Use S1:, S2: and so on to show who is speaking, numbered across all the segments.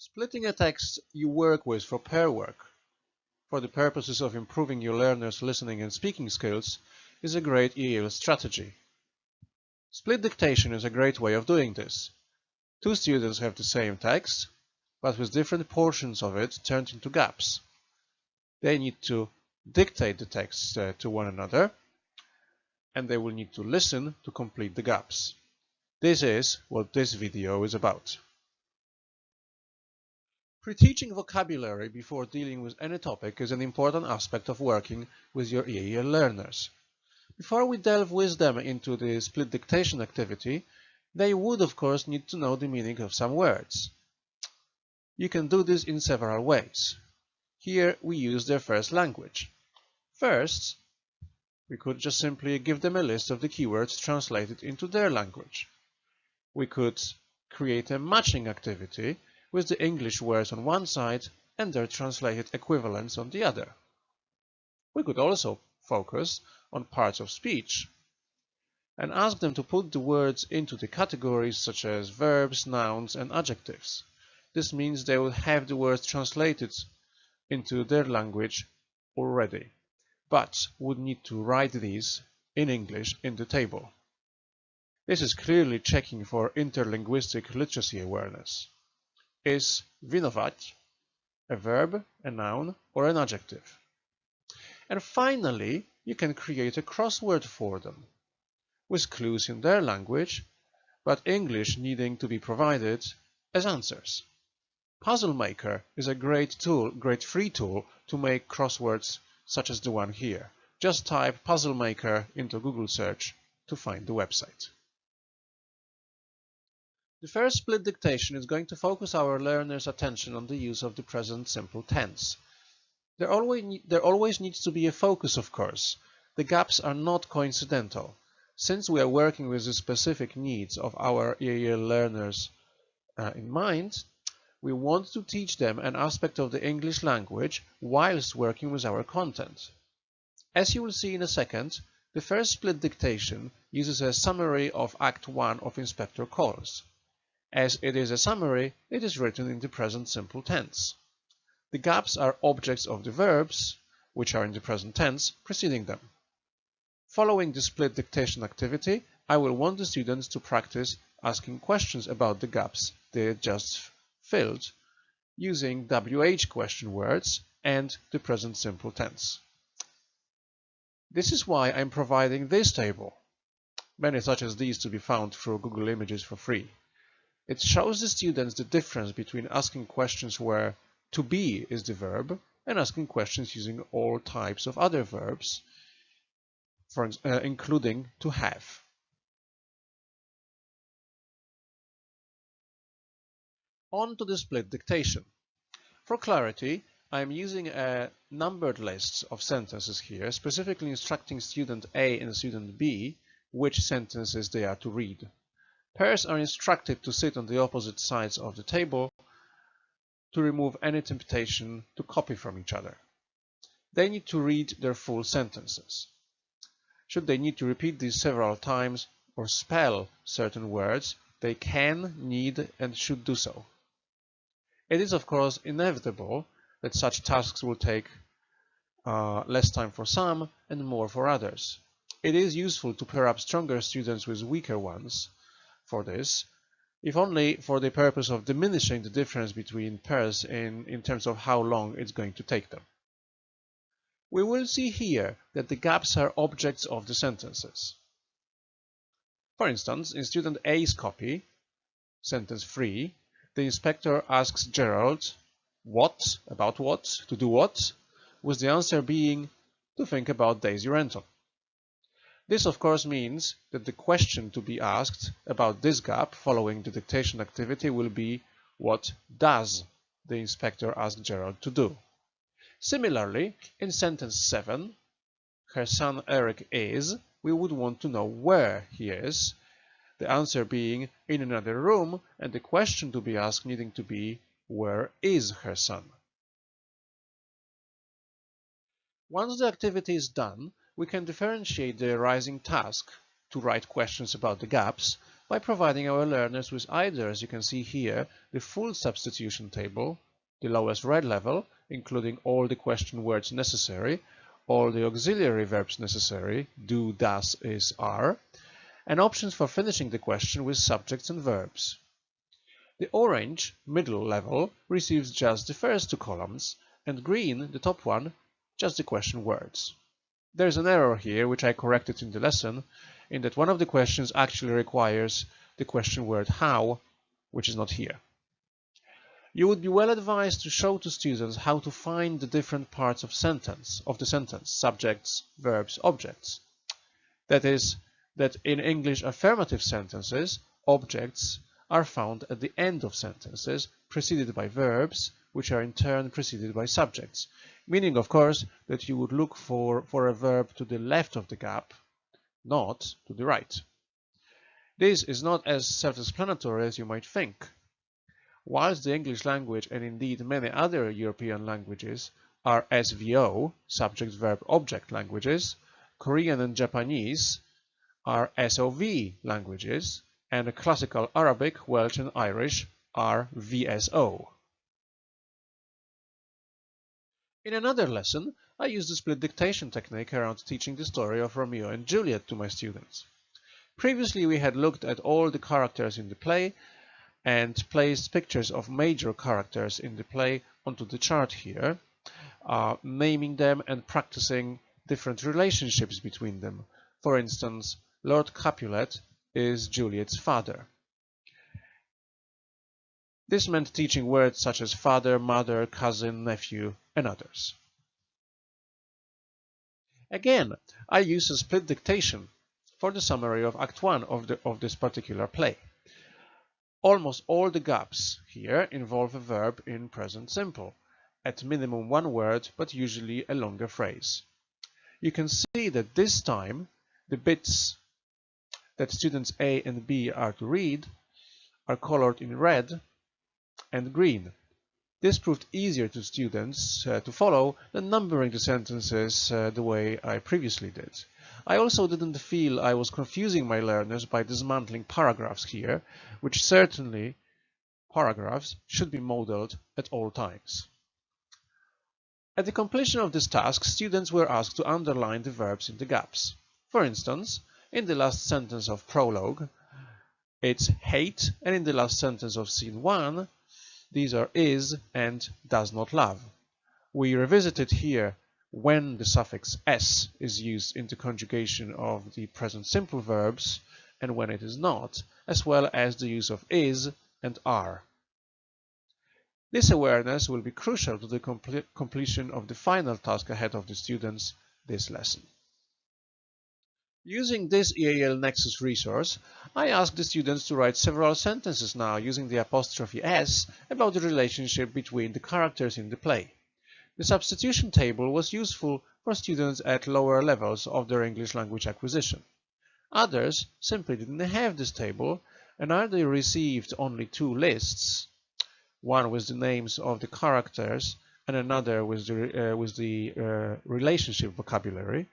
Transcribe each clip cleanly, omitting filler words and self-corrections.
S1: Splitting a text you work with for pair work, for the purposes of improving your learners' listening and speaking skills, is a great EAL strategy. Split dictation is a great way of doing this. Two students have the same text, but with different portions of it turned into gaps. They need to dictate the text to one another, and they will need to listen to complete the gaps. This is what this video is about. Pre-teaching vocabulary before dealing with any topic is an important aspect of working with your EAL learners. Before we delve with them into the split dictation activity, they would of course need to know the meaning of some words. You can do this in several ways. Here we use their first language. First, we could just simply give them a list of the keywords translated into their language. We could create a matching activity with the English words on one side and their translated equivalents on the other. We could also focus on parts of speech and ask them to put the words into the categories such as verbs, nouns, and adjectives. This means they will have the words translated into their language already, but would need to write these in English in the table. This is clearly checking for interlinguistic literacy awareness. Is winować a verb, a noun, or an adjective? And finally, you can create a crossword for them, with clues in their language, but English needing to be provided as answers. Puzzle Maker is a great free tool to make crosswords such as the one here. Just type Puzzle Maker into Google search to find the website. The first split dictation is going to focus our learners' attention on the use of the present simple tense. There always needs to be a focus, of course. The gaps are not coincidental. Since we are working with the specific needs of our EAL learners in mind, we want to teach them an aspect of the English language whilst working with our content. As you will see in a second, the first split dictation uses a summary of Act 1 of Inspector Calls. As it is a summary, it is written in the present simple tense. The gaps are objects of the verbs, which are in the present tense, preceding them. Following the split dictation activity, I will want the students to practice asking questions about the gaps they just filled using WH question words and the present simple tense. This is why I'm providing this table, many such as these to be found through Google Images for free. It shows the students the difference between asking questions where to be is the verb and asking questions using all types of other verbs, including to have. On to the split dictation. For clarity, I am using a numbered list of sentences here, specifically instructing student A and student B which sentences they are to read. Pairs are instructed to sit on the opposite sides of the table to remove any temptation to copy from each other. They need to read their full sentences. Should they need to repeat these several times or spell certain words, they can, need, and should do so. It is, of course, inevitable that such tasks will take less time for some and more for others. It is useful to pair up stronger students with weaker ones for this, if only for the purpose of diminishing the difference between pairs in terms of how long it's going to take them. We will see here that the gaps are objects of the sentences. For instance, in student A's copy, sentence 3, the inspector asks Gerald what, about what, to do what, with the answer being to think about Daisy Renton. This of course means that the question to be asked about this gap following the dictation activity will be what does the inspector ask Gerald to do? Similarly, in sentence 7, her son Eric is, we would want to know where he is, the answer being in another room, and the question to be asked needing to be where is her son? Once the activity is done, we can differentiate the arising task to write questions about the gaps by providing our learners with either, as you can see here, the full substitution table, the lowest red level, including all the question words necessary, all the auxiliary verbs necessary, do, does, is, are, and options for finishing the question with subjects and verbs. The orange, middle level, receives just the first two columns, and green, the top one, just the question words. There is an error here, which I corrected in the lesson, in that one of the questions actually requires the question word how, which is not here. You would be well advised to show to students how to find the different parts of the sentence, subjects, verbs, objects. That is, that in English affirmative sentences, objects are found at the end of sentences, preceded by verbs, which are in turn preceded by subjects, meaning, of course, that you would look for a verb to the left of the gap, not to the right. This is not as self-explanatory as you might think. Whilst the English language, and indeed many other European languages, are SVO, subject-verb-object languages, Korean and Japanese are SOV languages, and classical Arabic, Welsh and Irish are VSO. In another lesson, I used the split dictation technique around teaching the story of Romeo and Juliet to my students. Previously, we had looked at all the characters in the play and placed pictures of major characters in the play onto the chart here, naming them and practicing different relationships between them. For instance, Lord Capulet is Juliet's father. This meant teaching words such as father, mother, cousin, nephew, and others. Again, I use a split dictation for the summary of Act 1 of this particular play. Almost all the gaps here involve a verb in present simple, at minimum one word, but usually a longer phrase. You can see that this time the bits that students A and B are to read are colored in red and green. This proved easier to students to follow than numbering the sentences the way I previously did. I also didn't feel I was confusing my learners by dismantling paragraphs here, which certainly paragraphs should be modeled at all times. At the completion of this task, students were asked to underline the verbs in the gaps. For instance, in the last sentence of prologue, it's hate, and in the last sentence of scene 1, these are is and does not love. We revisited here when the suffix s is used in the conjugation of the present simple verbs and when it is not, as well as the use of is and are. This awareness will be crucial to the completion of the final task ahead of the students this lesson. Using this EAL Nexus resource, I asked the students to write several sentences now using the apostrophe S about the relationship between the characters in the play. The substitution table was useful for students at lower levels of their English language acquisition. Others simply didn't have this table and either received only two lists, one with the names of the characters and another with the relationship vocabulary,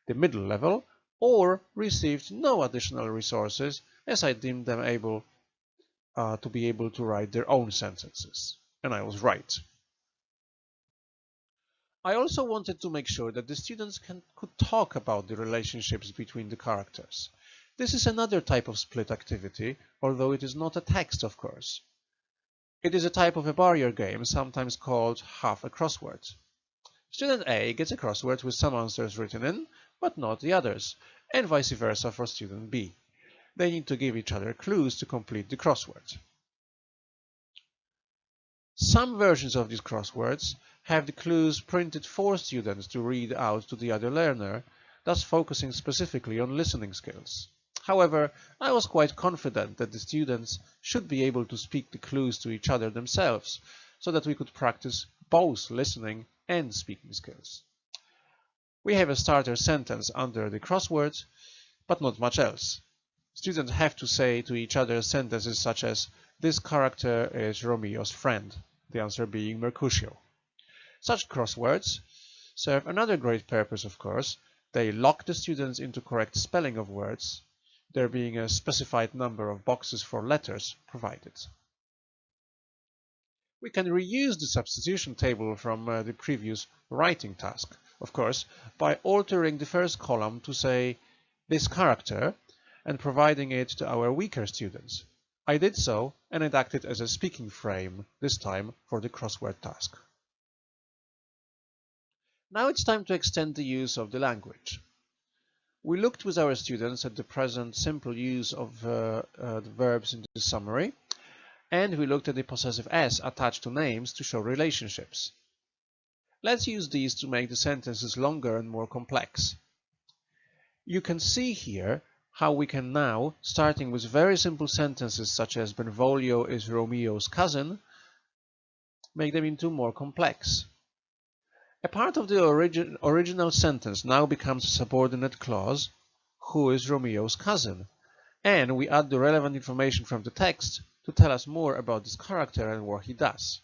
S1: the middle level, or received no additional resources as I deemed them able to be able to write their own sentences. And I was right. I also wanted to make sure that the students could talk about the relationships between the characters. This is another type of split activity, although it is not a text, of course. It is a type of a barrier game, sometimes called half a crossword. Student A gets a crossword with some answers written in, but not the others, and vice versa for student B. They need to give each other clues to complete the crossword. Some versions of these crosswords have the clues printed for students to read out to the other learner, thus focusing specifically on listening skills. However, I was quite confident that the students should be able to speak the clues to each other themselves, so that we could practice both listening and speaking skills. We have a starter sentence under the crossword, but not much else. Students have to say to each other sentences such as, "This character is Romeo's friend," the answer being Mercutio. Such crosswords serve another great purpose, of course. They lock the students into correct spelling of words. there being a specified number of boxes for letters provided. We can reuse the substitution table from the previous writing task, of course, by altering the first column to say this character and providing it to our weaker students. I did so, and it acted as a speaking frame, this time for the crossword task. Now it's time to extend the use of the language. We looked with our students at the present simple use of the verbs in the summary, and we looked at the possessive s attached to names to show relationships. Let's use these to make the sentences longer and more complex. You can see here how we can now, starting with very simple sentences such as Benvolio is Romeo's cousin, make them into more complex. A part of the original sentence now becomes a subordinate clause, who is Romeo's cousin, and we add the relevant information from the text to tell us more about this character and what he does.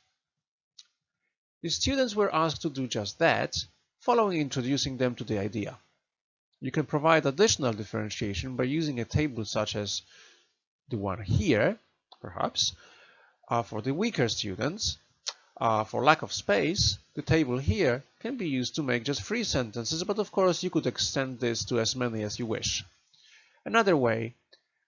S1: The students were asked to do just that, following introducing them to the idea. You can provide additional differentiation by using a table such as the one here, perhaps, for the weaker students. For lack of space, the table here can be used to make just 3 sentences, but of course you could extend this to as many as you wish. Another way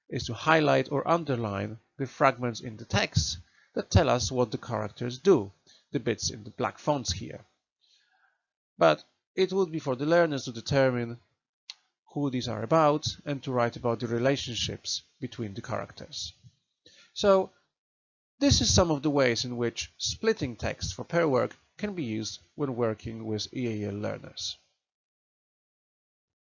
S1: is to highlight or underline the fragments in the text that tell us what the characters do, the bits in the black fonts here. But it would be for the learners to determine who these are about and to write about the relationships between the characters. So this is some of the ways in which splitting text for pair work can be used when working with EAL learners.